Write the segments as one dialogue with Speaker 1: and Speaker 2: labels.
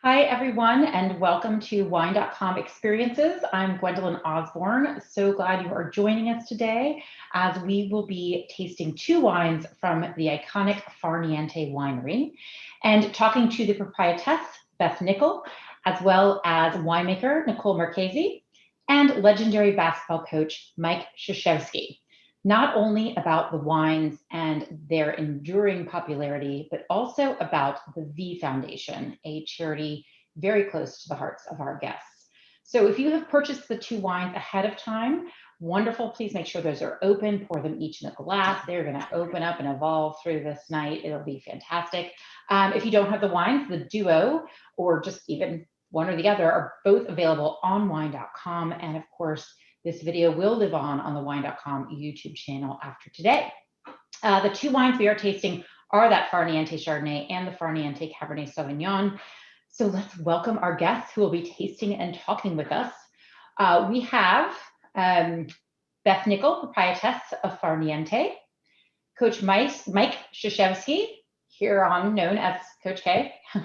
Speaker 1: Hi, everyone, and welcome to Wine.com Experiences. I'm Gwendolyn Osborn. So glad you are joining us today as we will be tasting two wines from the iconic Far Niente winery and talking to the proprietress, Beth Nickel, as well as winemaker Nicole Marchesi and legendary basketball coach Mike Krzyzewski. Not only about the wines and their enduring popularity, but also about the V Foundation, a charity very close to the hearts of our guests. So if you have purchased the two wines ahead of time, wonderful. Please make sure those are open, pour them each in a glass. They're gonna open up and evolve through this night. It'll be fantastic. If you don't have the wines, the duo, or just even one or the other, are both available on Wine.com. And of course, this video will live on the Wine.com YouTube channel after today. The two wines we are tasting are that Far Niente Chardonnay and the Far Niente Cabernet Sauvignon. So let's welcome our guests who will be tasting and talking with us. We have Beth Nickel, proprietress of Far Niente, Coach Mike Krzyzewski, here on known as Coach K. I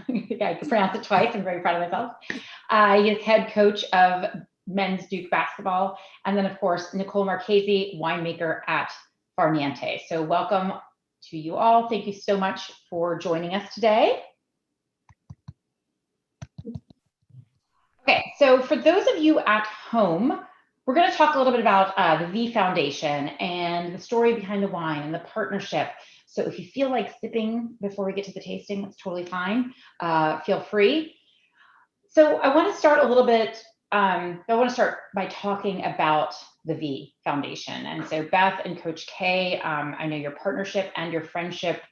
Speaker 1: can pronounce it twice. I'm very proud of myself. He is head coach of men's Duke basketball, and then of course Nicole Marchesi, winemaker at Far Niente. So welcome to you all. Thank you so much for joining us today. Okay, so for those of you at home, we're going to talk a little bit about the V Foundation and the story behind the wine and the partnership. So if you feel like sipping before we get to the tasting, that's totally fine. Feel free. So I want to start a little bit. I want to start by talking about the V Foundation. And so Beth and Coach K, I know your partnership and your friendship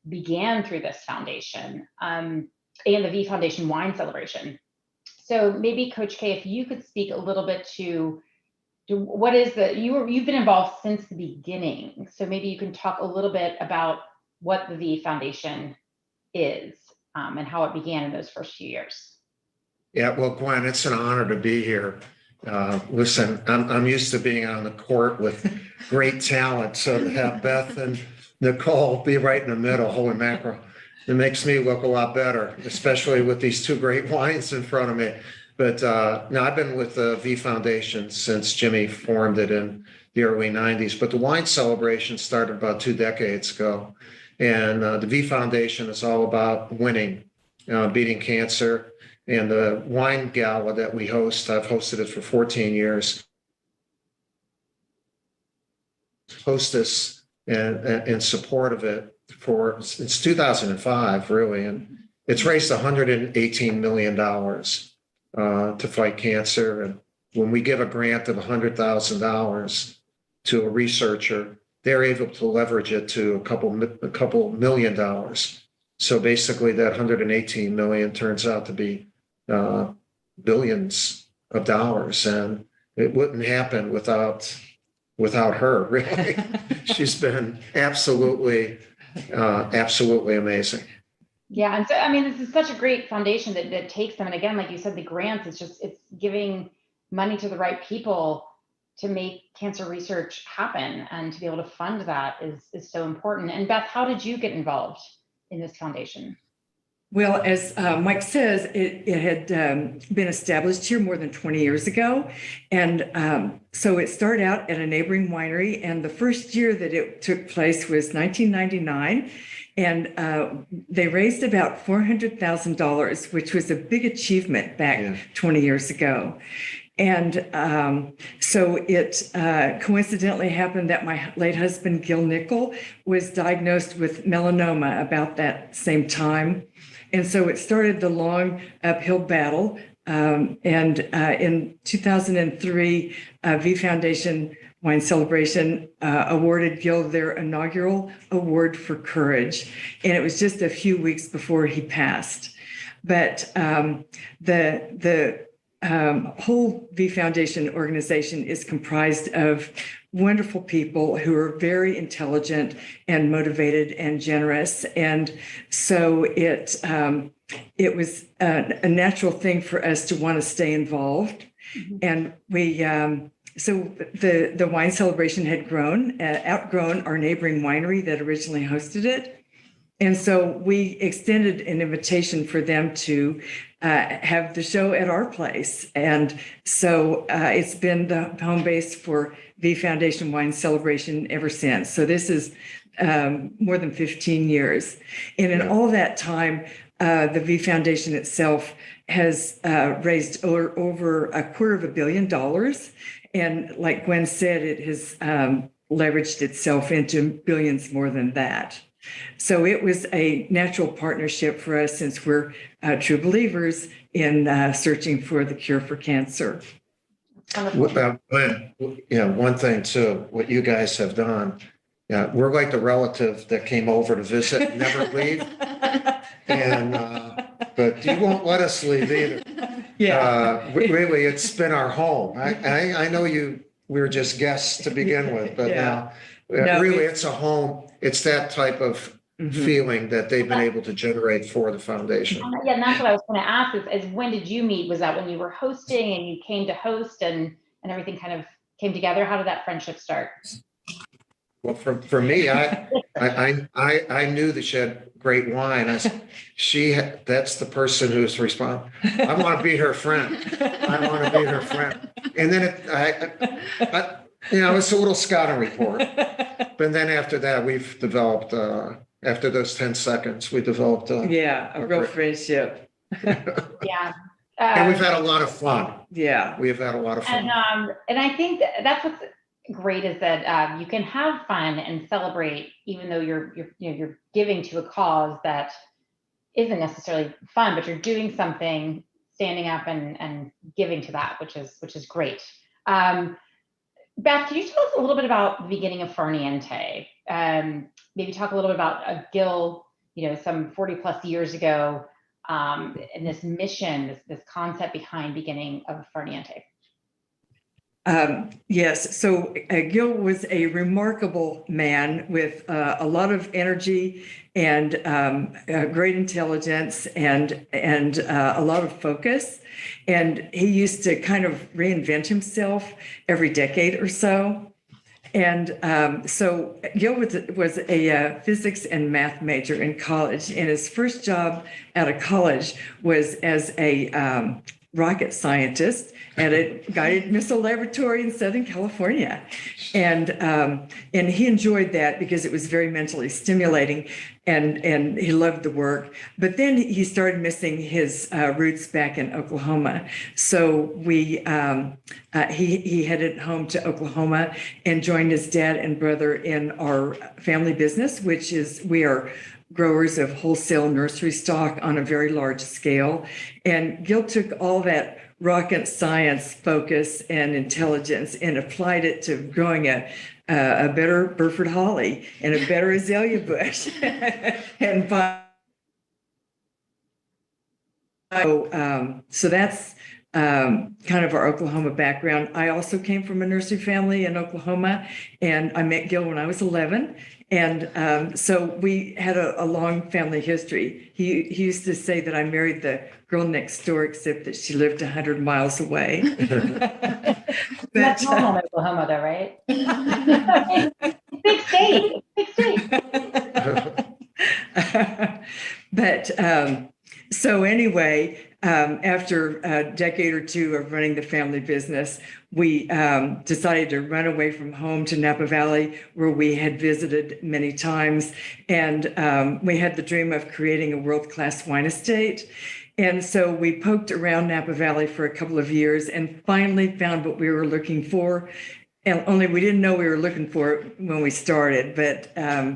Speaker 1: began through this foundation and the V Foundation wine celebration. So maybe Coach K, if you could speak a little bit to what is you've been involved since the beginning. So maybe you can talk a little bit about what the V Foundation is and how it began in those first few years.
Speaker 2: Yeah, well, Gwen, it's an honor to be here. Listen, I'm used to being on the court with great talent, so to have Beth and Nicole be right in the middle, holy mackerel, it makes me look a lot better, especially with these two great wines in front of me. But no, I've been with the V Foundation since Jimmy formed it in the early 90s, but the wine celebration started about 2 decades ago. And the V Foundation is all about winning, beating cancer. And the wine gala that we host, I've hosted it for 14 years. Hostess and in support of it since 2005, really. And it's raised $118 million to fight cancer. And when we give a grant of $100,000 to a researcher, they're able to leverage it to a couple $1 million. So basically that 118 million turns out to be billions of dollars, and it wouldn't happen without her, really. She's been absolutely amazing.
Speaker 1: Yeah, and so I mean, this is such a great foundation that takes them, and again, like you said, the grants, it's giving money to the right people to make cancer research happen, and to be able to fund that is so important. And Beth, how did you get involved in this foundation?
Speaker 3: Well, as Mike says, it had been established here more than 20 years ago. And so it started out at a neighboring winery. And the first year that it took place was 1999. And they raised about $400,000, which was a big achievement back 20 years ago. And so it coincidentally happened that my late husband, Gil Nickel, was diagnosed with melanoma about that same time. And so it started the long uphill battle. And in 2003, V Foundation Wine Celebration awarded Gil their inaugural award for courage. And it was just a few weeks before he passed. But the whole V Foundation organization is comprised of wonderful people who are very intelligent and motivated and generous. And so it was a natural thing for us to want to stay involved. Mm-hmm. And we, so the wine celebration had outgrown our neighboring winery that originally hosted it. And so we extended an invitation for them to have the show at our place. And so it's been the home base for V Foundation Wine Celebration ever since. So this is more than 15 years. And in all that time, the V Foundation itself has raised over $250 million. And like Gwen said, it has leveraged itself into billions more than that. So it was a natural partnership for us, since we're true believers in searching for the cure for cancer.
Speaker 2: Glenn, one thing too, what you guys have done, we're like the relative that came over to visit and never leave. And, but you won't let us leave either. Really, it's been our home. I know we were just guests to begin with, but now really it's a home. It's that type of feeling that they've been able to generate for the foundation.
Speaker 1: Yeah, and that's what I was going to ask is when did you meet? Was that when you were hosting and you came to host and everything kind of came together? How did that friendship start?
Speaker 2: Well, for me, I knew that she had great wine. That's the person who's responsible. I want to be her friend. I want to be her friend. And then it's a little scouting report. But then after that, we've developed, after those 10 seconds, we developed a
Speaker 3: real friendship.
Speaker 1: Yeah.
Speaker 2: And we've had a lot of fun.
Speaker 3: Yeah.
Speaker 2: We have had a lot of fun.
Speaker 1: And I think that's what's great is that you can have fun and celebrate, even though you're giving to a cause that isn't necessarily fun, but you're doing something, standing up and giving to that, which is great. Beth, can you tell us a little bit about the beginning of Far Niente? Maybe talk a little bit about Gil, some 40 plus years ago, and this mission, this concept behind beginning of Far Niente.
Speaker 3: Yes. So Gil was a remarkable man with a lot of energy and great intelligence and a lot of focus. And he used to kind of reinvent himself every decade or so. And so Gil was a physics and math major in college. And his first job out of college was as a rocket scientist at a guided missile laboratory in Southern California. And he enjoyed that because it was very mentally stimulating and he loved the work. But then he started missing his roots back in Oklahoma. So he headed home to Oklahoma and joined his dad and brother in our family business, which is we are growers of wholesale nursery stock on a very large scale. And Gil took all that rocket science focus and intelligence and applied it to growing a better Burford holly and a better azalea bush. And so that's kind of our Oklahoma background. I also came from a nursery family in Oklahoma, and I met Gil when I was 11. And so we had a long family history. He used to say that I married the girl next door, except that she lived 100 miles away.
Speaker 1: That's normal in Oklahoma, though, right? Big state.
Speaker 3: But so anyway, after a decade or two of running the family business, we decided to run away from home to Napa Valley, where we had visited many times. And we had the dream of creating a world-class wine estate. And so we poked around Napa Valley for a couple of years and finally found what we were looking for. And only we didn't know we were looking for it when we started, but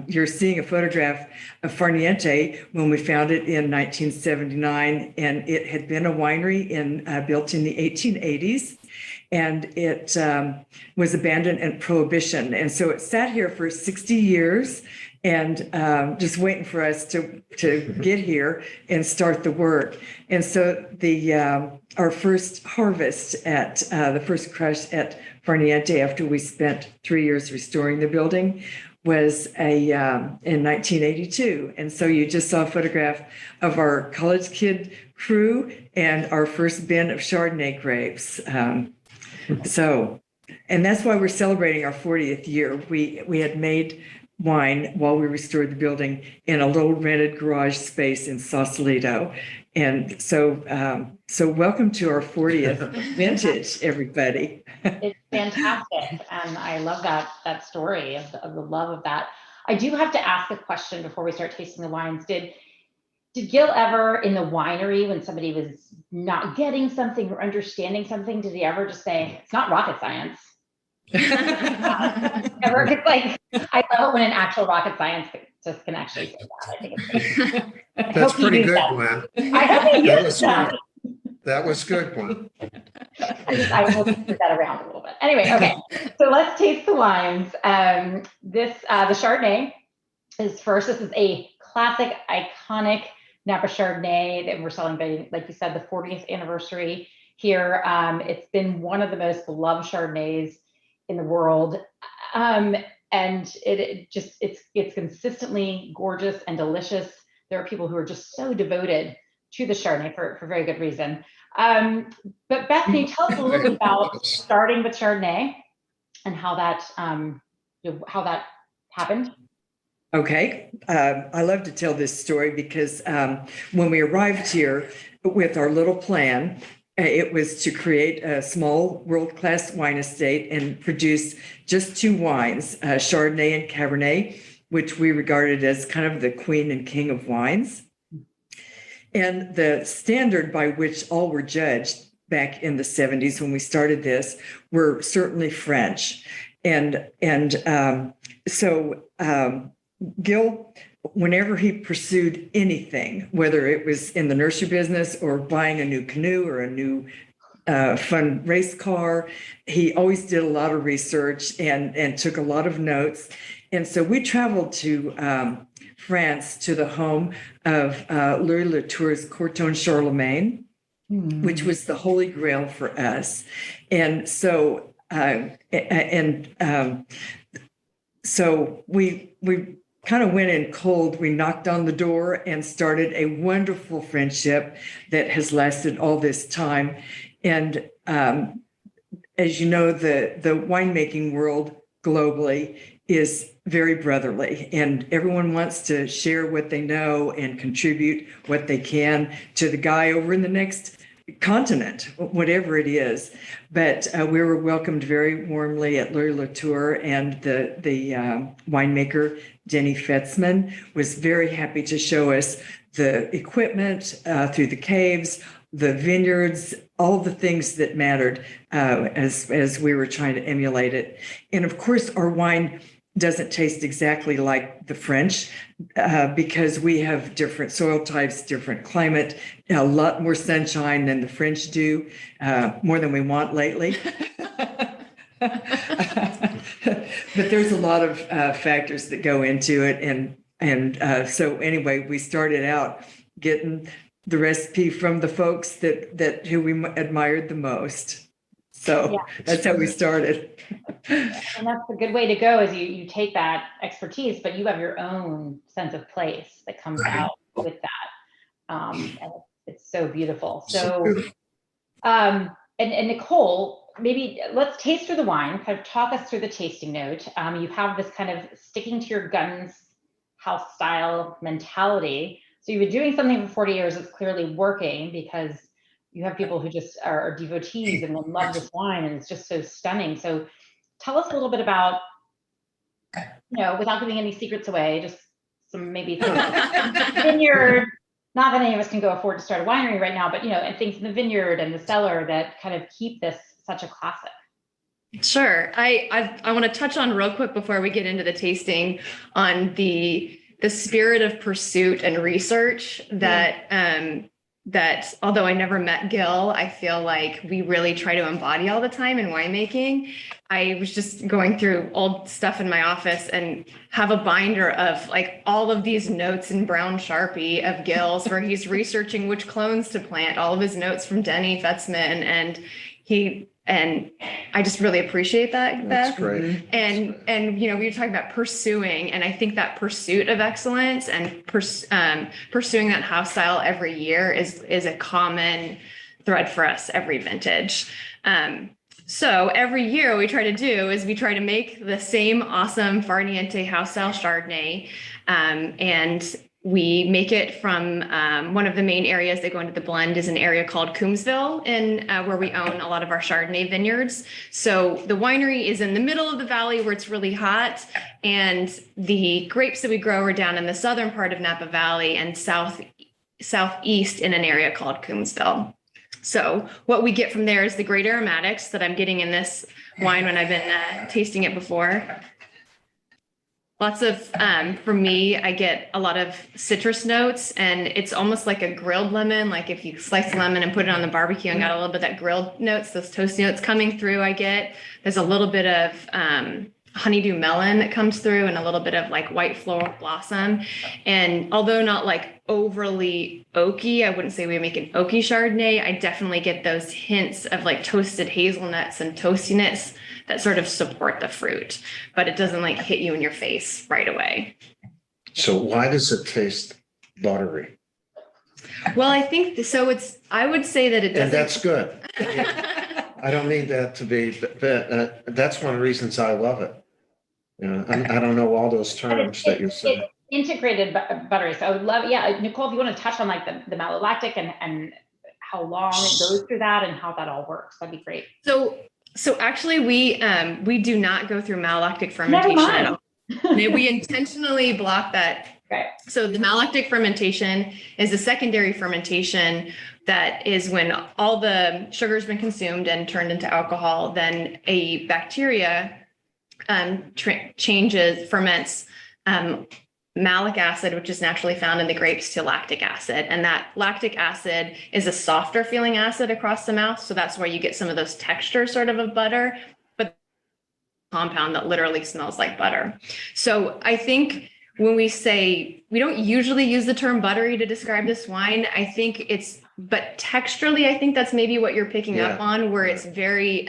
Speaker 3: you're seeing a photograph of Far Niente when we found it in 1979, and it had been a winery built in the 1880s, and it was abandoned in Prohibition. And so it sat here for 60 years and just waiting for us to get here and start the work. And so our first harvest at the first crush at Far Niente, after we spent 3 years restoring the building, was in 1982. And so you just saw a photograph of our college kid crew and our first bin of Chardonnay grapes. And that's why we're celebrating our 40th year. We had made wine while we restored the building in a little rented garage space in Sausalito. And so welcome to our 40th vintage, everybody.
Speaker 1: It's fantastic. And I love that story of the love of that. I do have to ask a question before we start tasting the wines. Did Gil ever in the winery, when somebody was not getting something or understanding something, did he ever just say, it's not rocket science? Ever? It's like, I love it when an actual rocket science just can actually say that. I think it's great.
Speaker 2: That's pretty good, Gwen.
Speaker 1: I hope he used that.
Speaker 2: That was good, Gwen.
Speaker 1: I will put that around a little bit. Anyway, okay. So let's taste the wines. The Chardonnay is first. This is a classic, iconic Napa Chardonnay that we're celebrating, like you said, the 40th anniversary here. It's been one of the most beloved Chardonnays in the world. And it's consistently gorgeous and delicious. There are people who are just so devoted to the Chardonnay for very good reason. But Beth, can you tell us a little bit about starting with Chardonnay and how that happened?
Speaker 3: Okay. I love to tell this story because when we arrived here with our little plan, it was to create a small world-class wine estate and produce just two wines, Chardonnay and Cabernet, which we regarded as kind of the queen and king of wines. And the standard by which all were judged back in the 70s when we started this were certainly French. So Gil, whenever he pursued anything, whether it was in the nursery business or buying a new canoe or a new fun race car, he always did a lot of research and took a lot of notes. And so we traveled to France, to the home of Louis Latour's Corton Charlemagne, which was the holy grail for us. And so so we kind of went in cold. We knocked on the door and started a wonderful friendship that has lasted all this time. And as you know, the winemaking world globally is very brotherly, and everyone wants to share what they know and contribute what they can to the guy over in the next continent, whatever it is. But we were welcomed very warmly at Louis Latour, and the winemaker, Denny Fetzman, was very happy to show us the equipment through the caves, the vineyards, all the things that mattered as we were trying to emulate it. And of course, our wine doesn't taste exactly like the French because we have different soil types, different climate, a lot more sunshine than the French do, more than we want lately. But there's a lot of factors that go into it. And so anyway, we started out getting the recipe from the folks that who we admired the most. So yeah, that's how we started.
Speaker 1: And that's a good way to go, is you take that expertise, but you have your own sense of place that comes out with that. And it's so beautiful. So, and Nicole, maybe let's taste through the wine, kind of talk us through the tasting note. You have this kind of sticking to your guns house style mentality. So you've been doing something for 40 years that's clearly working, because you have people who just are devotees and love this wine, and it's just so stunning. So tell us a little bit about, without giving any secrets away, just some maybe vineyard, not that any of us can go afford to start a winery right now, but, and things in the vineyard and the cellar that kind of keep this such a classic.
Speaker 4: Sure. I want to touch on real quick before we get into the tasting on the spirit of pursuit and research that although I never met Gil, I feel like we really try to embody all the time in winemaking. I was just going through old stuff in my office and have a binder of like all of these notes in brown Sharpie of Gil's where he's researching which clones to plant, all of his notes from Denny Fetzman, and I just really appreciate that, Beth.
Speaker 2: That's great.
Speaker 4: And we were talking about pursuing, and I think that pursuit of excellence and pursuing that house style every year is a common thread for us every vintage. So every year what we try to do is we try to make the same awesome Far Niente house style Chardonnay. And we make it from one of the main areas that go into the blend is an area called Coombsville, in where we own a lot of our Chardonnay vineyards. So the winery is in the middle of the valley where it's really hot, and the grapes that we grow are down in the southern part of Napa Valley and southeast in an area called Coombsville. So what we get from there is the great aromatics that I'm getting in this wine when I've been tasting it before. Lots of, for me, I get a lot of citrus notes, and it's almost like a grilled lemon. Like if you slice a lemon and put it on the barbecue and got a little bit of that grilled notes, those toasty notes coming through, I get. There's a little bit of honeydew melon that comes through, and a little bit of like white floral blossom. And although not like overly oaky, I wouldn't say we make an oaky Chardonnay, I definitely get those hints of like toasted hazelnuts and toastiness that sort of support the fruit, but it doesn't like hit you in your face right away.
Speaker 2: So why does it taste buttery?
Speaker 4: Well, I think so. I would say that it doesn't.
Speaker 2: And that's good. I don't mean that to be, but that's one of the reasons I love it. You know, I don't know all those terms that you're saying.
Speaker 1: Integrated buttery. So I would love, Nicole, if you want to touch on like the malolactic and how long it goes through that and how that all works, that'd be great.
Speaker 4: So actually we do not go through malolactic fermentation at all. We intentionally block that.
Speaker 1: Okay.
Speaker 4: So the malolactic fermentation is a secondary fermentation that is when all the sugar's been consumed and turned into alcohol, then a bacteria ferments malic acid, which is naturally found in the grapes, to lactic acid. And that lactic acid is a softer feeling acid across the mouth. So that's why you get some of those textures sort of butter, but compound that literally smells like butter. So I think when we say, we don't usually use the term buttery to describe this wine, I think but texturally, I think that's maybe what you're picking up on, where it's very,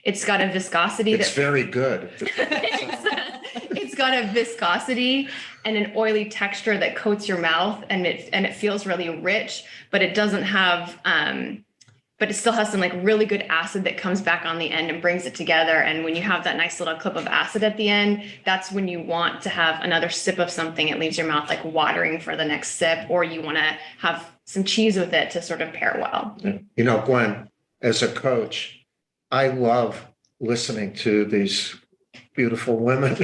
Speaker 4: it's got a viscosity.
Speaker 2: It's very good.
Speaker 4: It's got a viscosity and an oily texture that coats your mouth, and it feels really rich, but it doesn't have, but it still has some like really good acid that comes back on the end and brings it together. And when you have that nice little clip of acid at the end, that's when you want to have another sip of something. It leaves your mouth like watering for the next sip, or you want to have some cheese with it to sort of pair well.
Speaker 2: You know, Gwen, as a coach, I love listening to these beautiful women,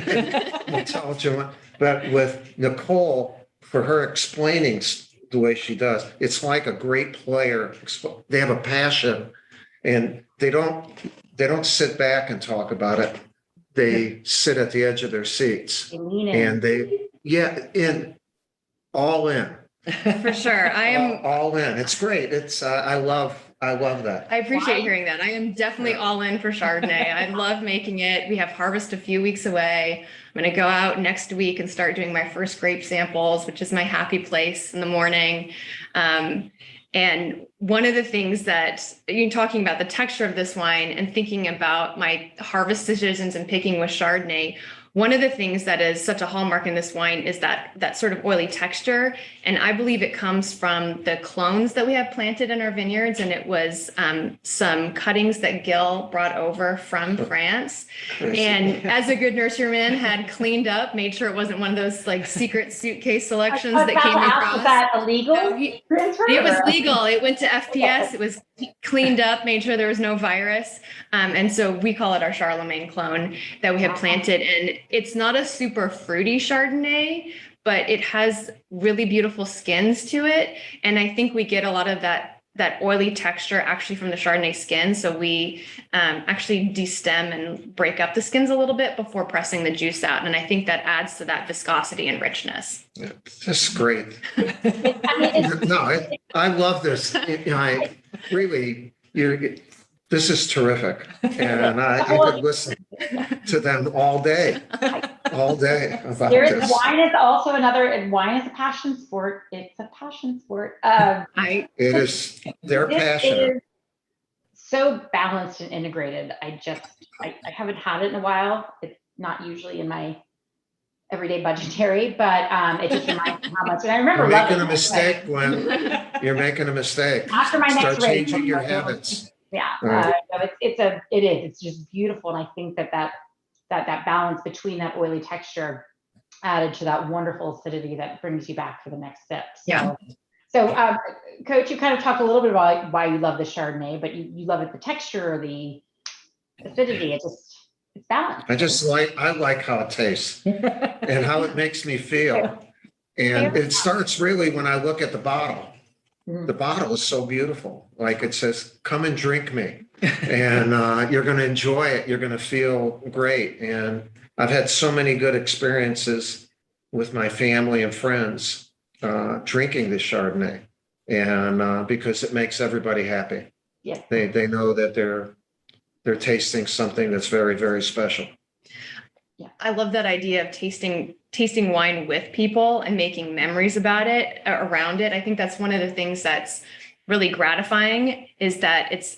Speaker 2: intelligent women. But with Nicole, for her explaining the way she does, it's like a great player. They have a passion, and they don't sit back and talk about it. They sit at the edge of their seats, and all in.
Speaker 4: For sure. I am
Speaker 2: all in. It's great. It's I love that.
Speaker 4: I appreciate hearing that. I am definitely all in for Chardonnay. I love making it. We have harvest a few weeks away. I'm going to go out next week and start doing my first grape samples, which is my happy place in the morning. And one of the things that you're talking about, the texture of this wine and thinking about my harvest decisions and picking with Chardonnay, one of the things that is such a hallmark in this wine is that sort of oily texture. And I believe it comes from the clones that we have planted in our vineyards. And it was some cuttings that Gil brought over from France. And as a good nurseryman, had cleaned up, made sure it wasn't one of those like secret suitcase selections that came across.
Speaker 1: Was that illegal?
Speaker 4: It was legal. It went to FPS. It was cleaned up, made sure there was no virus. And so we call it our Charlemagne clone that we have planted. And it's not a super fruity Chardonnay, but it has really beautiful skins to it. And I think we get a lot of that oily texture actually from the Chardonnay skin. So we actually destem and break up the skins a little bit before pressing the juice out. And I think that adds to that viscosity and richness.
Speaker 2: Yeah, that's great. I love this. This is terrific. And you could listen to them all day about this.
Speaker 1: Wine is also wine is a passion sport. It's a passion sport.
Speaker 2: It is, they're passionate.
Speaker 1: Is so balanced and integrated. I haven't had it in a while. It's not usually in my everyday budgetary, but it just reminds me how much. And I remember
Speaker 2: You're making a mistake, Gwen. You're making a mistake.
Speaker 1: After my next
Speaker 2: Start changing your habits.
Speaker 1: Yeah,
Speaker 2: Right.
Speaker 1: no, it's just beautiful. And I think that balance between that oily texture added to that wonderful acidity that brings you back for the next sip.
Speaker 3: Yeah.
Speaker 1: So, Coach, you kind of talked a little bit about why you love the Chardonnay, but you love it, the texture, the acidity. It's balanced.
Speaker 2: I like how it tastes and how it makes me feel. And it starts really when I look at the bottle. The bottle is so beautiful. Like it says, come and drink me. And you're going to enjoy it. You're going to feel great. And I've had so many good experiences with my family and friends drinking this Chardonnay. And because it makes everybody happy.
Speaker 1: Yeah.
Speaker 2: They know that they're tasting something that's very, very special.
Speaker 4: Yeah, I love that idea of tasting wine with people and making memories about it, around it. I think that's one of the things that's really gratifying, is that it's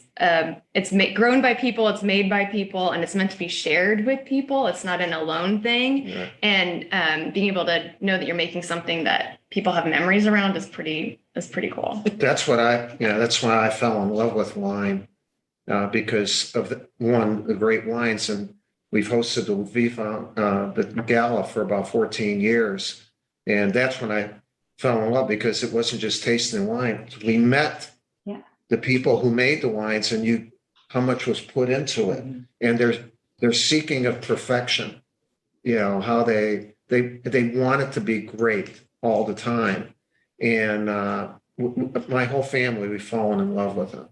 Speaker 4: grown by people, it's made by people, and it's meant to be shared with people. It's not an alone thing.
Speaker 2: Yeah.
Speaker 4: And being able to know that you're making something that people have memories around is pretty cool.
Speaker 2: That's why I fell in love with wine, because of the great wines. And we've hosted the gala for about 14 years. And that's when I fell in love, because it wasn't just tasting wine. We met the people who made the wines, and how much was put into it. And they're seeking of perfection, how they want it to be great all the time. And my whole family, we've fallen in love with it.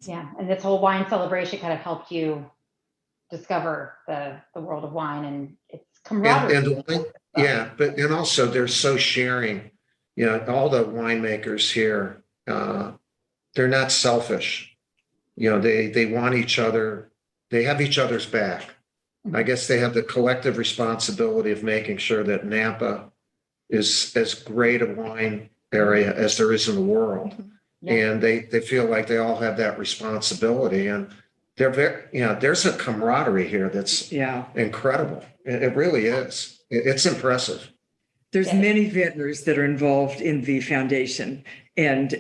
Speaker 1: Yeah, and this whole wine celebration kind of helped you discover the world of wine and its camaraderie.
Speaker 2: And the wine, and also they're so sharing. All the winemakers here, they're not selfish. They want each other. They have each other's back. I guess they have the collective responsibility of making sure that Napa is as great a wine area as there is in the world. Yeah. And they feel like they all have that responsibility, and they're very, there's a camaraderie here that's incredible. It really is. It's impressive.
Speaker 3: There's many vintners that are involved in the foundation, and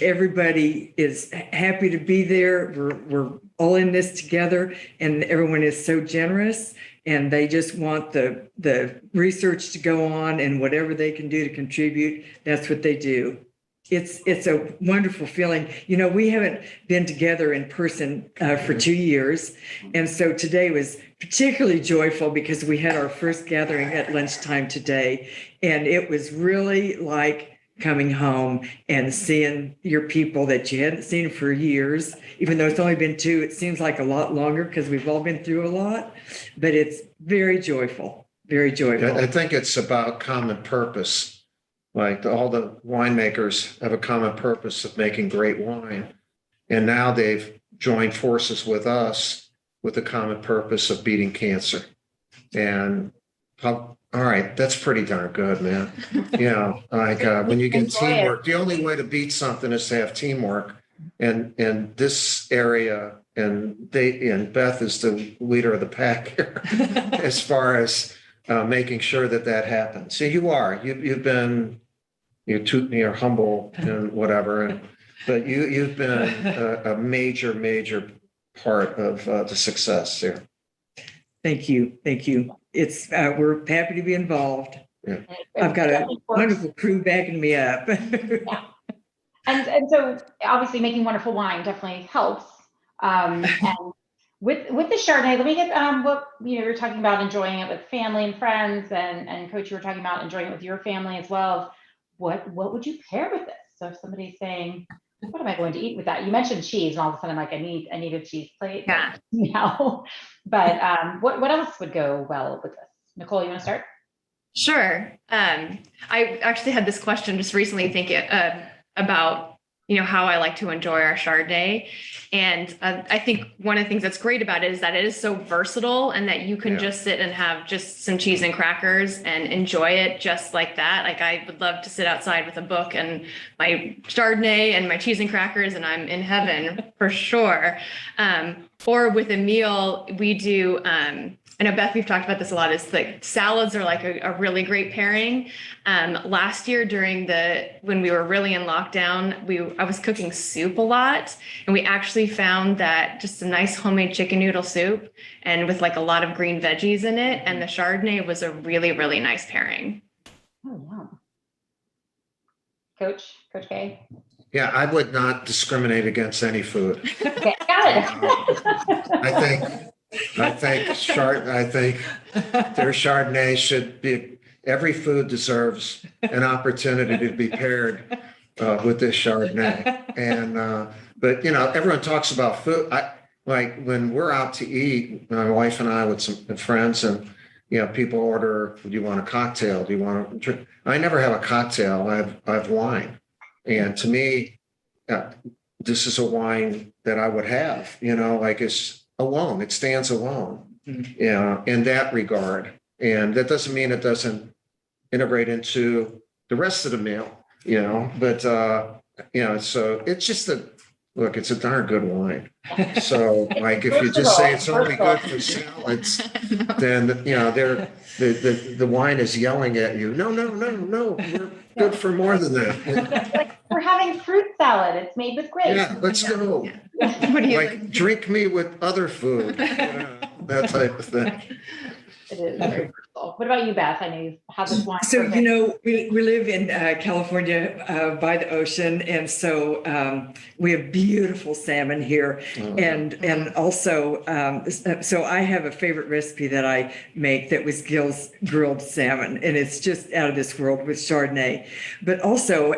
Speaker 3: everybody is happy to be there. We're all in this together, and everyone is so generous, and they just want the research to go on, and whatever they can do to contribute, that's what they do. It's a wonderful feeling. We haven't been together in person for 2 years. And so today was particularly joyful because we had our first gathering at lunchtime today. And it was really like coming home and seeing your people that you hadn't seen for years. Even though it's only been 2, it seems like a lot longer because we've all been through a lot. But it's very joyful, very joyful.
Speaker 2: I think it's about common purpose. Like all the winemakers have a common purpose of making great wine. And now they've joined forces with us with the common purpose of beating cancer. And all right, that's pretty darn good, man. When you get teamwork, the only way to beat something is to have teamwork. And this area, and Beth is the leader of the pack here as far as making sure that happens. So you've been, you're humble and whatever, but you've been a major part of the success here.
Speaker 3: Thank you. It's we're happy to be involved. Yeah. I've got a wonderful crew backing me up.
Speaker 1: Yeah. And so obviously making wonderful wine definitely helps. And with the Chardonnay, let me get what you're talking about, enjoying it with family and friends, and Coach, you were talking about enjoying it with your family as well. What would you pair with this? So if somebody's saying, what am I going to eat with that? You mentioned cheese, and all of a sudden I'm like, I need a cheese plate.
Speaker 4: Yeah.
Speaker 1: But what else would go well with this? Nicole, you want to start?
Speaker 4: Sure. I actually had this question just recently thinking about how I like to enjoy our Chardonnay. And I think one of the things that's great about it is that it is so versatile, and that you can just sit and have just some cheese and crackers and enjoy it just like that. Like I would love to sit outside with a book and my Chardonnay and my cheese and crackers, and I'm in heaven for sure. Or with a meal, we do I know, Beth, we've talked about this a lot, is like salads are like a really great pairing. Last year when we were really in lockdown, I was cooking soup a lot, and we actually found that just a nice homemade chicken noodle soup and with like a lot of green veggies in it, and the Chardonnay was a really, really nice pairing.
Speaker 1: Oh, yeah. Coach K.
Speaker 2: Yeah, I would not discriminate against any food.
Speaker 1: Okay, got it.
Speaker 2: I think their Chardonnay should be, every food deserves an opportunity to be paired with this Chardonnay. And, but everyone talks about food. Like when we're out to eat, my wife and I with some friends, and, people order, do you want a cocktail? Do you want a drink? I never have a cocktail. I have wine. And to me, this is a wine that I would have, like it's alone. It stands alone, in that regard. And that doesn't mean it doesn't integrate into the rest of the meal, but, so it's just look, it's a darn good wine. So like, if you just say it's only good for salads, then, the wine is yelling at you. No, we're good for more than that.
Speaker 1: Like we're having fruit salad. It's made with grapes.
Speaker 2: Yeah, let's go.
Speaker 4: What do you
Speaker 2: Like, drink me with other food, that type of thing.
Speaker 1: It is very versatile. What about you, Beth? I know you've had this wine.
Speaker 3: So, we live in California by the ocean. And so we have beautiful salmon here. And also, so I have a favorite recipe that I make that was Gil's grilled salmon. And it's just out of this world with Chardonnay. But also,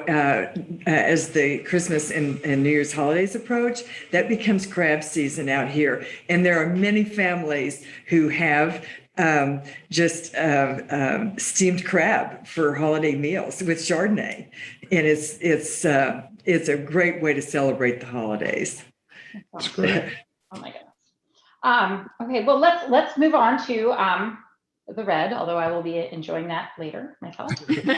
Speaker 3: as the Christmas and New Year's holidays approach, that becomes crab season out here. And there are many families who have just steamed crab for holiday meals with Chardonnay, and it's a great way to celebrate the holidays.
Speaker 2: That's great.
Speaker 1: Oh my goodness. Okay, well let's move on to the red, although I will be enjoying that later myself. Moving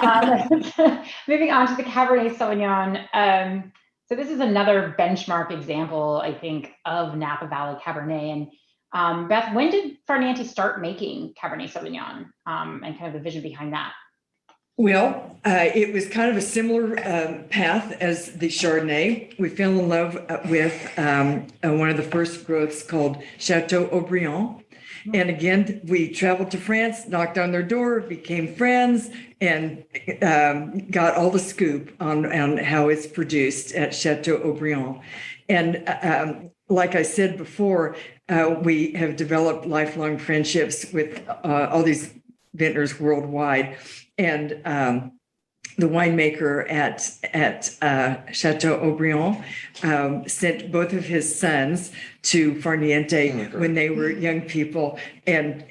Speaker 1: on to the Cabernet Sauvignon. So this is another benchmark example, I think, of Napa Valley Cabernet. And Beth, when did Farnanti start making Cabernet Sauvignon, and kind of the vision behind that?
Speaker 3: Well, it was kind of a similar path as the Chardonnay. We fell in love with one of the first growths called Chateau Aubryon. And again, we traveled to France, knocked on their door, became friends, and got all the scoop on how it's produced at Chateau Aubryon. And like I said before, we have developed lifelong friendships with all these vintners worldwide. And the winemaker at Chateau Aubryon sent both of his sons to Far Niente when they were young people, and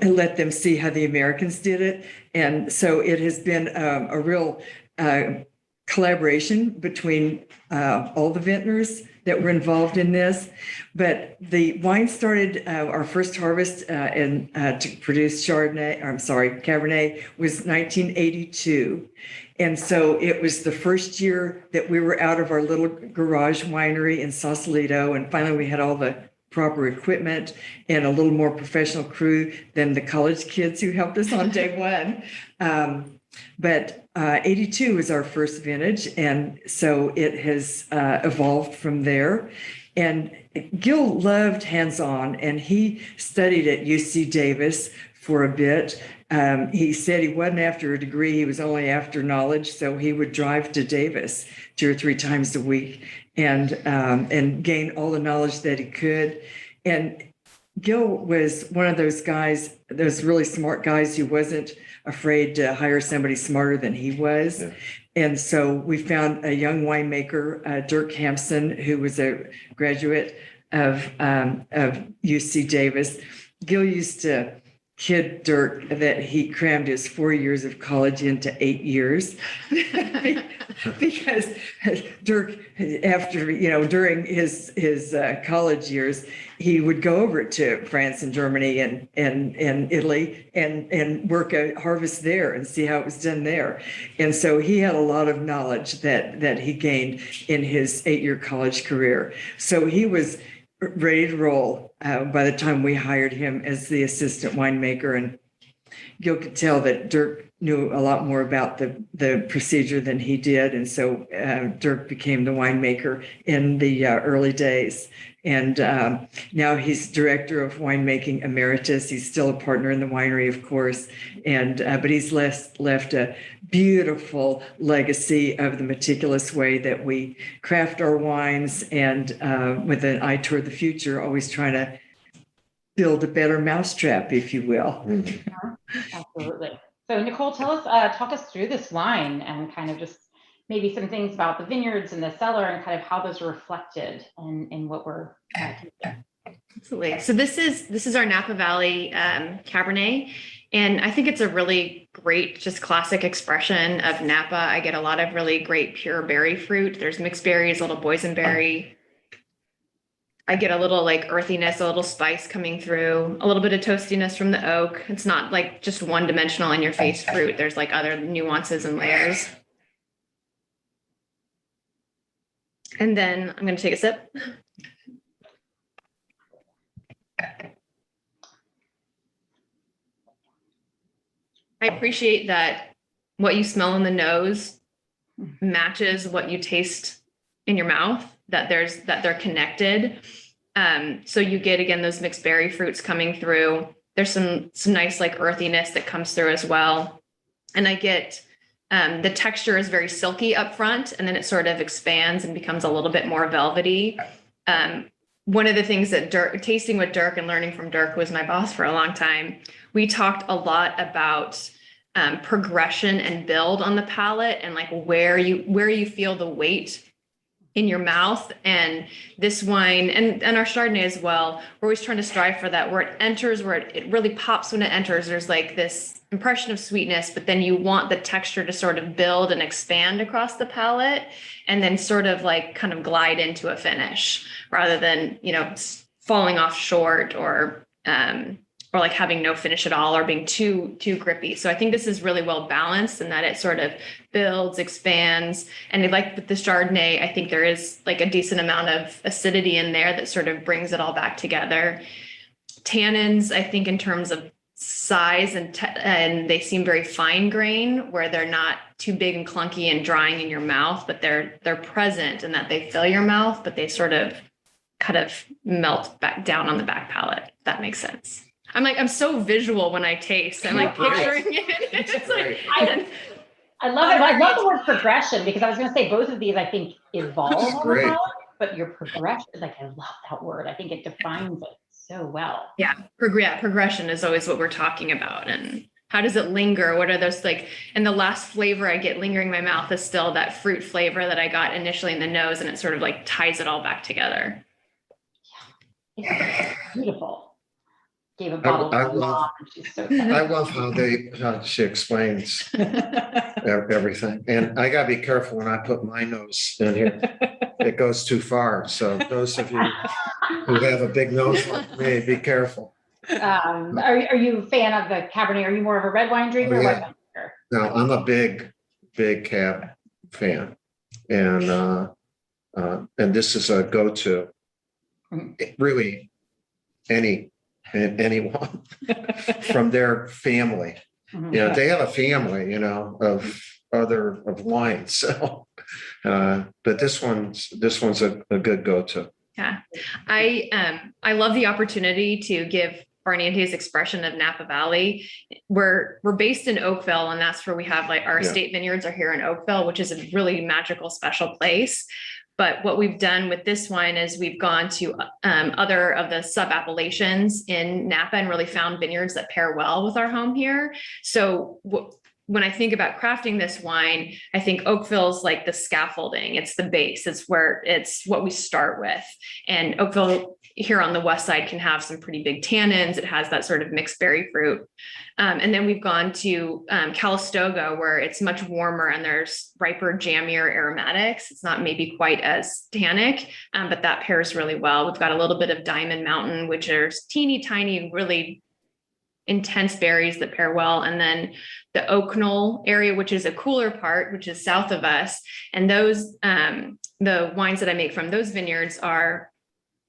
Speaker 3: let them see how the Americans did it. And so it has been a real collaboration between all the vintners that were involved in this. But the wine started, our first harvest to produce Cabernet was 1982. And so it was the first year that we were out of our little garage winery in Sausalito. And finally we had all the proper equipment and a little more professional crew than the college kids who helped us on day one. But 82 was our first vintage, and so it has evolved from there. And Gil loved hands-on, and he studied at UC Davis for a bit. He said he wasn't after a degree, he was only after knowledge, so he would drive to Davis 2 or 3 times a week and gain all the knowledge that he could. And Gil was one of those guys, those really smart guys who wasn't afraid to hire somebody smarter than he was. Yeah. And so we found a young winemaker, Dirk Hamson, who was a graduate of UC Davis. Gil used to kid Dirk that he crammed his 4 years of college into 8 years because Dirk, after, during his college years, he would go over to France and Germany and Italy and work a harvest there and see how it was done there. And so he had a lot of knowledge that he gained in his 8-year college career. So he was ready to roll by the time we hired him as the assistant winemaker. And Gil could tell that Dirk knew a lot more about the procedure than he did. And so Dirk became the winemaker in the early days. And now he's director of winemaking emeritus. He's still a partner in the winery, of course. And but he's left a beautiful legacy of the meticulous way that we craft our wines, and with an eye toward the future, always trying to build a better mousetrap, if you will.
Speaker 1: Absolutely. So Nicole, talk us through this wine and kind of just maybe some things about the vineyards and the cellar and kind of how those are reflected in what we're tasting.
Speaker 4: Absolutely. So this is our Napa Valley Cabernet, and I think it's a really great, just classic expression of Napa. I get a lot of really great pure berry fruit. There's mixed berries, a little boysenberry. I get a little like earthiness, a little spice coming through, a little bit of toastiness from the oak. It's not like just one dimensional in your face fruit. There's like other nuances and layers. And then I'm going to take a sip. I appreciate that what you smell in the nose matches what you taste in your mouth, that they're connected. So you get, again, those mixed berry fruits coming through. There's some nice like earthiness that comes through as well. And I get the texture is very silky up front, and then it sort of expands and becomes a little bit more velvety. One of the things that tasting with Dirk and learning from Dirk, who was my boss for a long time, we talked a lot about progression and build on the palate, and like where you feel the weight in your mouth. And this wine and our Chardonnay as well, we're always trying to strive for that, where it enters, where it really pops when it enters. There's like this impression of sweetness, but then you want the texture to sort of build and expand across the palate, and then sort of like kind of glide into a finish rather than, falling off short or like having no finish at all or being too grippy. So I think this is really well balanced in that it sort of builds, expands. And like with the Chardonnay, I think there is like a decent amount of acidity in there that sort of brings it all back together. Tannins, I think in terms of size and they seem very fine grain, where they're not too big and clunky and drying in your mouth, but they're present in that they fill your mouth, but they sort of kind of melt back down on the back palate, if that makes sense. I'm so visual when I taste. I'm like picturing it. It's like,
Speaker 1: I love it. I love the word progression, because I was going to say both of these I think evolve on the palate, but your progression, like I love that word. I think it defines it so well.
Speaker 4: Yeah, progression is always what we're talking about. And how does it linger? What are those like? And the last flavor I get lingering in my mouth is still that fruit flavor that I got initially in the nose, and it sort of like ties it all back together.
Speaker 1: Yeah, it's beautiful. Gave a bottle
Speaker 2: I
Speaker 1: to her mom, and she's so excited.
Speaker 2: I love how she explains everything. And I got to be careful when I put my nose in here. It goes too far. So those of you who have a big nose like me, be careful.
Speaker 1: Are you a fan of the Cabernet? Are you more of a red wine drinker or white wine drinker?
Speaker 2: No, I'm a big Cab fan. And this is a go-to. Really, anyone from their family. They have a family, of wines. So, but this one's a good go-to.
Speaker 4: Yeah, I love the opportunity to give Far Niente's expression of Napa Valley. We're based in Oakville, and that's where we have like our estate vineyards are here in Oakville, which is a really magical, special place. But what we've done with this wine is we've gone to other of the sub-appellations in Napa and really found vineyards that pair well with our home here. So when I think about crafting this wine, I think Oakville's like the scaffolding. It's the base. It's what we start with. And Oakville here on the west side can have some pretty big tannins. It has that sort of mixed berry fruit. And then we've gone to Calistoga, where it's much warmer and there's riper, jammier aromatics. It's not maybe quite as tannic, but that pairs really well. We've got a little bit of Diamond Mountain, which are teeny tiny, really intense berries that pair well. And then the Oak Knoll area, which is a cooler part, which is south of us. And those, the wines that I make from those vineyards are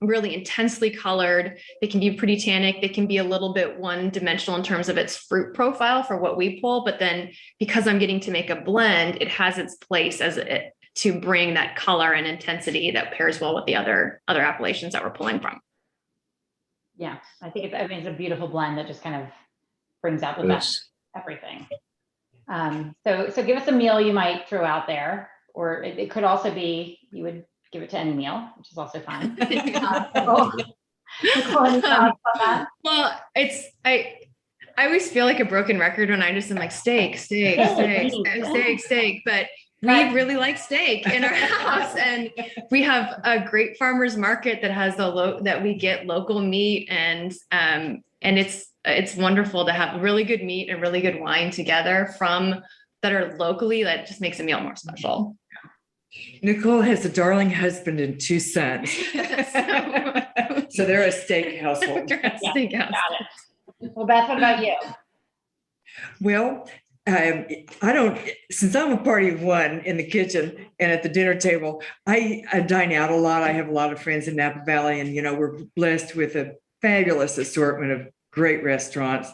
Speaker 4: really intensely colored. They can be pretty tannic. They can be a little bit one-dimensional in terms of its fruit profile for what we pull. But then because I'm getting to make a blend, it has its place as it to bring that color and intensity that pairs well with the other appellations that we're pulling from.
Speaker 1: Yeah, I think it's a beautiful blend that just kind of brings out the best of everything. So give us a meal you might throw out there, or it could also be you would give it to any meal, which is also fine. Well,
Speaker 4: I always feel like a broken record when I just am like steak, but we really like steak in our house, and we have a great farmers market that has that we get local meat, and it's wonderful to have really good meat and really good wine together that are locally. That just makes a meal more special.
Speaker 3: Nicole has a darling husband and 2 sons. So they're a steak household.
Speaker 4: Steak house.
Speaker 1: Got it. Well, Beth, what about you?
Speaker 3: Well, since I'm a party of one in the kitchen and at the dinner table, I dine out a lot. I have a lot of friends in Napa Valley, and, we're blessed with a fabulous assortment of great restaurants.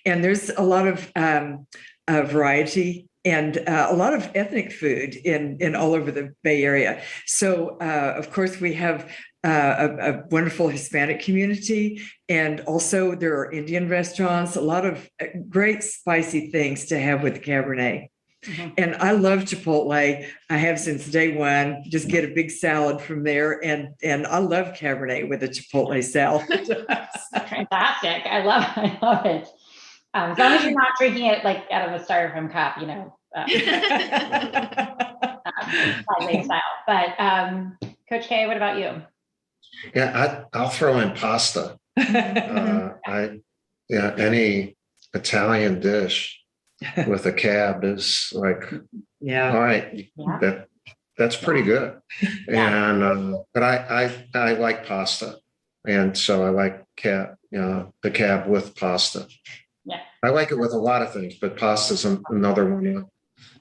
Speaker 3: And there's a lot of variety and a lot of ethnic food in all over the Bay Area. So, of course, we have a wonderful Hispanic community, and also there are Indian restaurants, a lot of great spicy things to have with the Cabernet. Mm-hmm. And I love Chipotle. I have since day one. Just get a big salad from there, and I love Cabernet with a Chipotle salad.
Speaker 1: Fantastic! I love it. As long as you're not drinking it like out of a styrofoam cup, style. But Coach K, what about you?
Speaker 2: Yeah, I'll throw in pasta. Any Italian dish with a cab is like, all right, that's pretty good. And but I like pasta, and so I like the cab with pasta.
Speaker 1: Yeah,
Speaker 2: I like it with a lot of things, but pasta's another one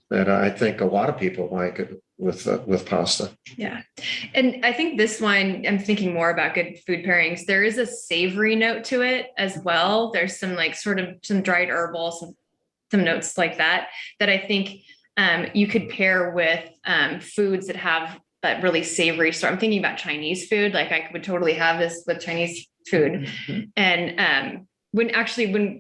Speaker 2: that I think a lot of people like it with pasta.
Speaker 4: Yeah. And I think this wine, I'm thinking more about good food pairings. There is a savory note to it as well. There's some some dried herbal, some notes like that I think you could pair with foods that have that really savory. So I'm thinking about Chinese food. Like I would totally have this with Chinese food. Mm-hmm. And when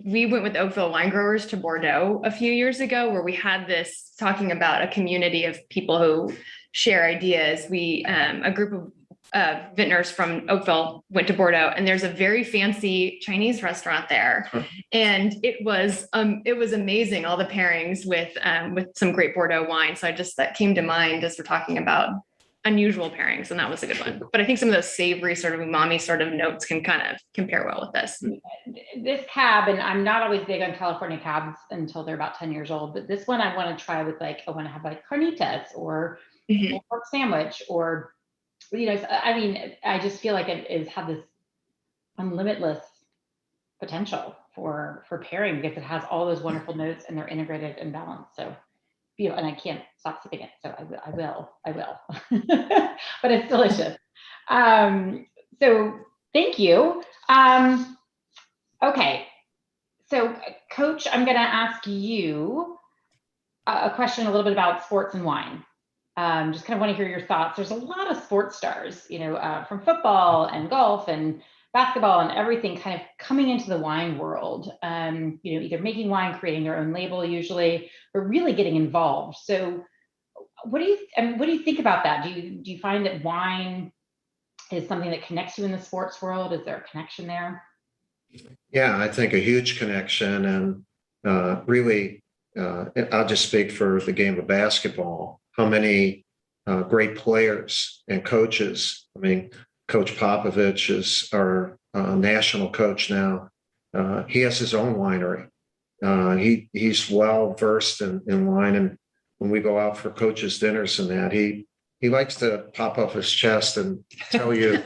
Speaker 4: we went with Oakville wine growers to Bordeaux a few years ago, where we had this talking about a community of people who share ideas, a group of vintners from Oakville went to Bordeaux, and there's a very fancy Chinese restaurant there. And it was amazing, all the pairings with some great Bordeaux wine. So that came to mind as we're talking about unusual pairings, and that was a good one. But I think some of those savory sort of umami sort of notes can compare well with
Speaker 1: this cab. And I'm not always big on California cabs until they're about 10 years old, but this one I want to try with I want to have carnitas or a pork sandwich, or I just feel like it has had this unlimitless potential for pairing, because it has all those wonderful notes and they're integrated and balanced. So and I can't stop sipping it, so I will. But it's delicious. So thank you. Okay, so Coach, I'm going to ask you a question a little bit about sports and wine. Just kind of want to hear your thoughts. There's a lot of sports stars, from football and golf and basketball and everything kind of coming into the wine world, either making wine, creating their own label usually, or really getting involved. So what do you think about that? Do you find that wine is something that connects you in the sports world? Is there a connection there?
Speaker 2: Yeah, I think a huge connection. And really, I'll just speak for the game of basketball. How many great players and coaches, Coach Popovich is our national coach now. He has his own winery. He's well versed in wine, and when we go out for coaches' dinners and that, he likes to pop off his chest and tell you,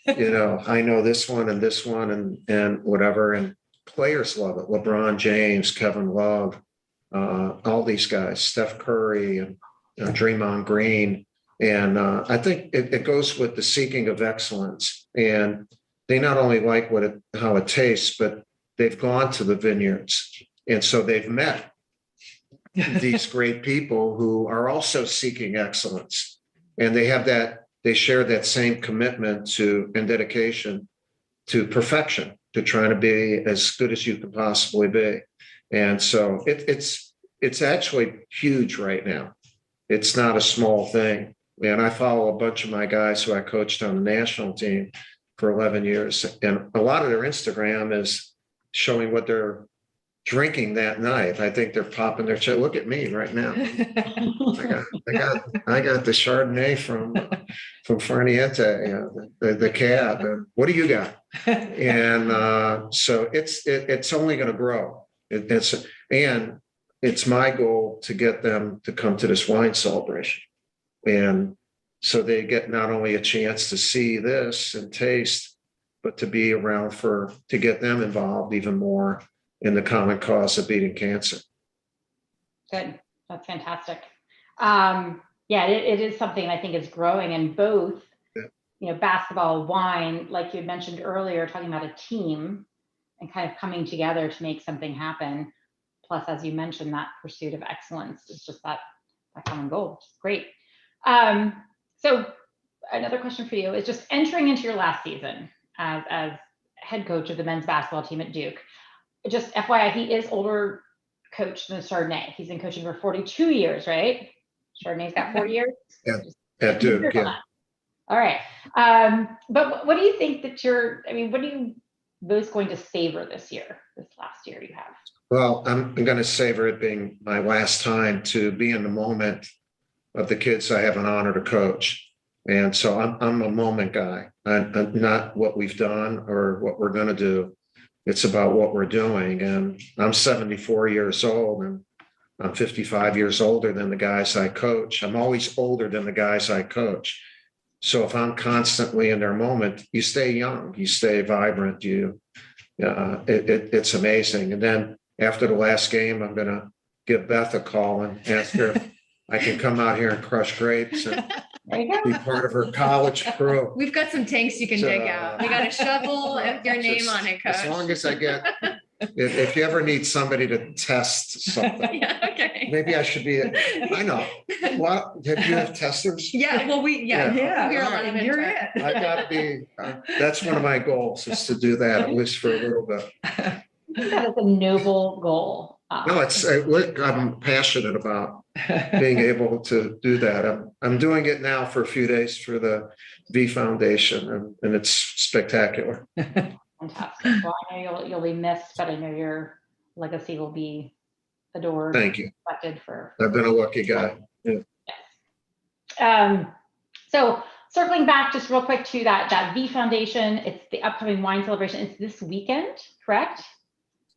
Speaker 2: I know this one and whatever. And players love it. LeBron James, Kevin Love, all these guys, Steph Curry, and Draymond Green. And I think it goes with the seeking of excellence. And they not only like how it tastes, but they've gone to the vineyards. And so they've met these great people who are also seeking excellence. And they share that same commitment to and dedication to perfection, to trying to be as good as you can possibly be. And so it's actually huge right now. It's not a small thing. And I follow a bunch of my guys who I coached on the national team for 11 years. And a lot of their Instagram is showing what they're drinking that night. I think they're popping their chest. Look at me right now. I got the Chardonnay from Far Niente, the cab. And what do you got? And so it's only going to grow. It's my goal to get them to come to this wine celebration. And so they get not only a chance to see this and taste, but to be around to get them involved even more in the common cause of beating cancer.
Speaker 1: Good. That's fantastic. Yeah, it is something I think is growing in both, basketball, wine, like you had mentioned earlier, talking about a team and kind of coming together to make something happen. Plus, as you mentioned, that pursuit of excellence is just that common goal, which is great. So another question for you is just entering into your last season as head coach of the men's basketball team at Duke. Just FYI, he is older coach than Chardonnay. He's been coaching for 42 years, right? Chardonnay's got 40 years.
Speaker 2: Yeah, at Duke, yeah.
Speaker 1: All right. But what do you think that what are you most going to savor this last year you have?
Speaker 2: Well, I'm going to savor it being my last time to be in the moment of the kids I have an honor to coach. And so I'm a moment guy. I'm not what we've done or what we're going to do. It's about what we're doing. And I'm 74 years old and I'm 55 years older than the guys I coach. I'm always older than the guys I coach. So if I'm constantly in their moment, you stay young, you stay vibrant, it's amazing. And then after the last game, I'm going to give Beth a call and ask her if I can come out here and crush grapes and be part of her college crew.
Speaker 4: We've got some tanks you can dig out. We got a shovel with your name on it, Coach.
Speaker 2: As long as I get, if you ever need somebody to test something,
Speaker 4: yeah, okay.
Speaker 2: Maybe I should be. I know. What? Do you have testers?
Speaker 4: Yeah. Well,
Speaker 3: Yeah.
Speaker 4: We're a lot of
Speaker 3: You're
Speaker 4: it.
Speaker 2: I got to be. That's one of my goals is to do that at least for a little bit.
Speaker 1: That is a noble goal.
Speaker 2: No, I'm passionate about being able to do that. I'm doing it now for a few days for the V Foundation, and it's spectacular.
Speaker 1: Fantastic. Well, I know you'll be missed, but I know your legacy will be adored.
Speaker 2: Thank you.
Speaker 1: Respected for.
Speaker 2: I've been a lucky guy. Yeah.
Speaker 1: Yes. So circling back just real quick to that V Foundation, it's the upcoming wine celebration. It's this weekend, correct?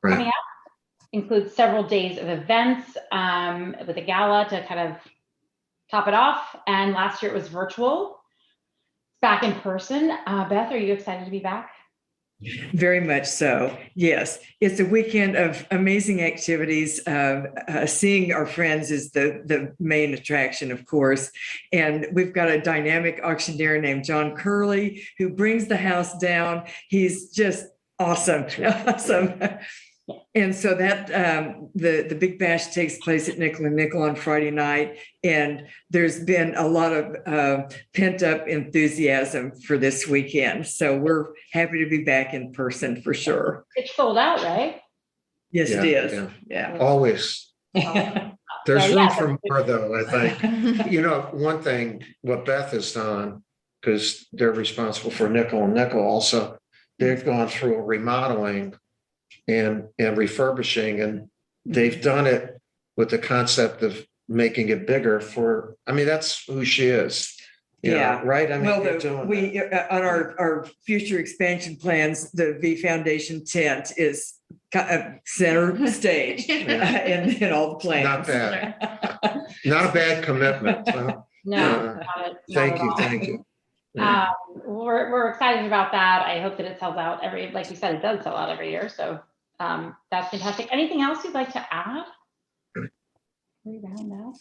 Speaker 2: Right.
Speaker 1: Coming up. Includes several days of events with a gala to kind of top it off. And last year it was virtual. Back in person. Beth, are you excited to be back?
Speaker 3: Very much so. Yes. It's a weekend of amazing activities. Seeing our friends is the main attraction, of course. And we've got a dynamic auctioneer named John Curley who brings the house down. He's just awesome. Awesome. And so that the big bash takes place at Nickel on Friday night, and there's been a lot of pent up enthusiasm for this weekend. So we're happy to be back in person for sure.
Speaker 1: It's sold out, right?
Speaker 3: Yes, it is. Yeah.
Speaker 2: Always. There's room for more, though. I think one thing what Beth has done, because they're responsible for Nickel also, they've gone through a remodeling and refurbishing, and they've done it with the concept of making it bigger that's who she is. Right. I mean, on our future expansion plans, the V Foundation tent is center stage in all the plans. Not bad. Not a bad commitment.
Speaker 1: No.
Speaker 2: Thank you.
Speaker 1: We're excited about that. I hope that it sells out like you said, it does sell out every year. So that's fantastic. Anything else you'd like to add?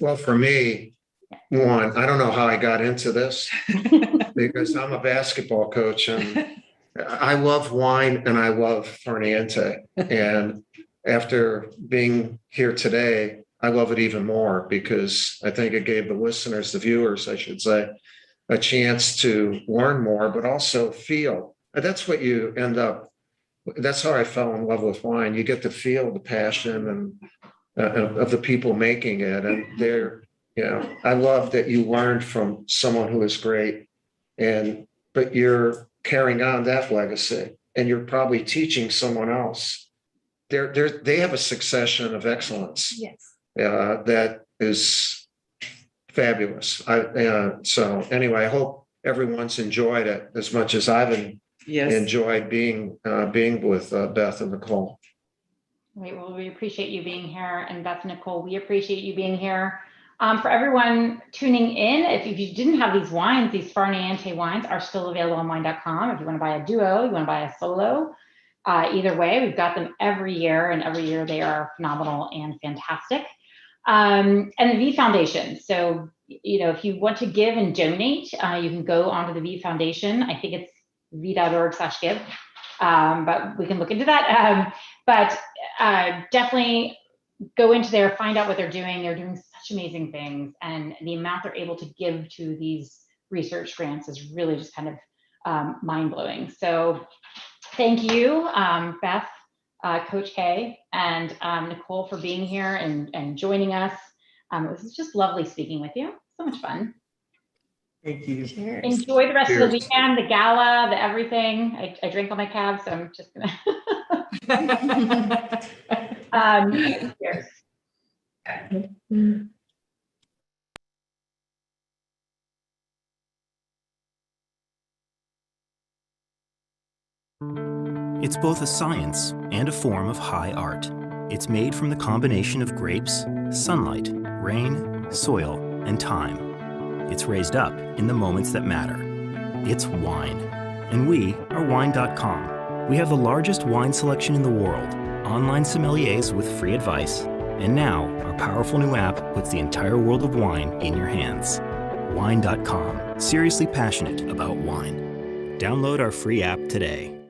Speaker 2: Well, for me, One, I don't know how I got into this because I'm a basketball coach and I love wine and I love Far Niente. And after being here today, I love it even more because I think it gave the listeners, the viewers, I should say, a chance to learn more, but also feel. And that's what you end up. That's how I fell in love with wine. You get to feel the passion and of the people making it, and I love that you learned from someone who is great, but you're carrying on that legacy, and you're probably teaching someone else. They have a succession of excellence.
Speaker 4: Yes.
Speaker 2: That is fabulous. So anyway, I hope everyone's enjoyed it as much as I've enjoyed being with Beth and Nicole.
Speaker 1: Great. Well, we appreciate you being here, and Beth Nicole, we appreciate you being here. For everyone tuning in, if you didn't have these wines, these Far Niente wines are still available on Wine.com. If you want to buy a duo, you want to buy a solo, either way, we've got them every year, and every year they are phenomenal and fantastic. And the V Foundation. So, if you want to give and donate, you can go onto the V Foundation. I think it's v.org/give, but we can look into that. But definitely go into there, find out what they're doing. They're doing such amazing things, and the amount they're able to give to these research grants is really just kind of mind-blowing. So thank you, Beth, Coach K, and Nicole for being here and joining us. It was just lovely speaking with you. So much fun.
Speaker 3: Thank you.
Speaker 4: Cheers.
Speaker 1: Enjoy the rest of the
Speaker 2: Cheers.
Speaker 1: weekend, the gala, the everything. I drank all my cabs, so I'm just gonna. Cheers.
Speaker 5: It's both a science and a form of high art. It's made from the combination of grapes, sunlight, rain, soil, and time. It's raised up in the moments that matter. It's wine. And we are Wine.com. We have the largest wine selection in the world, online sommeliers with free advice, and now our powerful new app puts the entire world of wine in your hands. Wine.com. Seriously passionate about wine. Download our free app today.